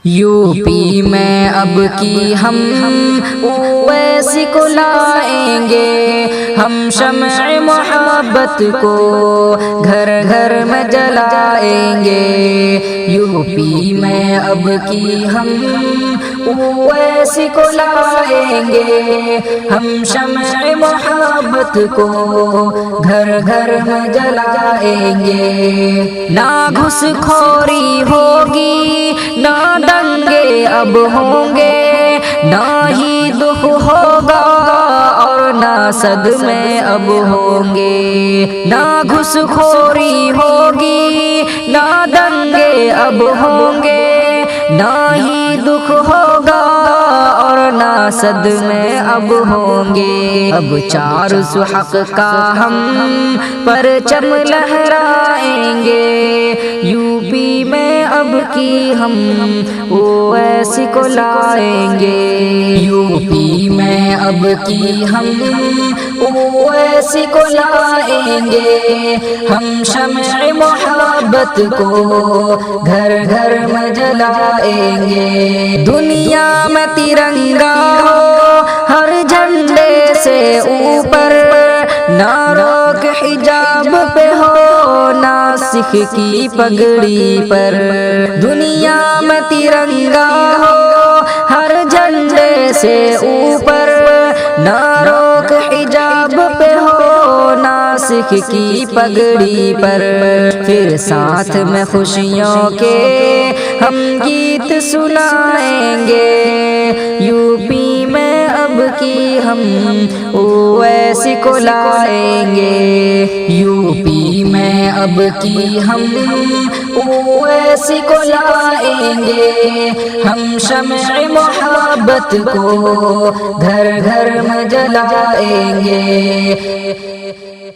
UP میں اب کی ہم اویسی کو لائیں گے، ہم شمع محبت کو گھر گھر میں جلائیں گے۔ یوپی میں اب کی ہم اویسی کو لائیں گے، ہم شمع محبت کو گھر گھر میں جلائیں گے۔ نہ گھس خوری ہوگی، نہ دنگے اب ہوں گے، نہ ہی دکھ ہوگا اور نہ صدمے اب ہوں گے۔ نہ گھس خوری ہوگی، نہ دنگے اب ہوں گے، نہ ہی دکھ ہوگا اور نہ صدمے اب ہوں گے۔ اب چار سو حق کا ہم پرچم لہرائیں گے، یوپی میں اب کی ہم اویسی کو لائیں گے۔ یوپی میں اب کی ہم اویسی کو لائیں گے، ہم شمع محبت کو گھر گھر میں جلائیں گے۔ دنیا میں ترنگا ہو ہر جھنڈے سے اوپر، نہ روک حجاب پہ ہو ناسک کی پگڑی پر۔ دنیا میں ترنگا ہو ہر جھنڈے سے اوپر، نہ روک حجاب پہ ہو ناسک کی پگڑی پر۔ پھر ساتھ میں خوشیوں کے ہم گیت سنائیں گے، یوپی میں اب کی ہم اویسی کو لائیں گے۔ یوپی میں اب کی ہم اویسی کو لائیں گے، ہم شمع محبت کو گھر گھر میں جلائیں گے۔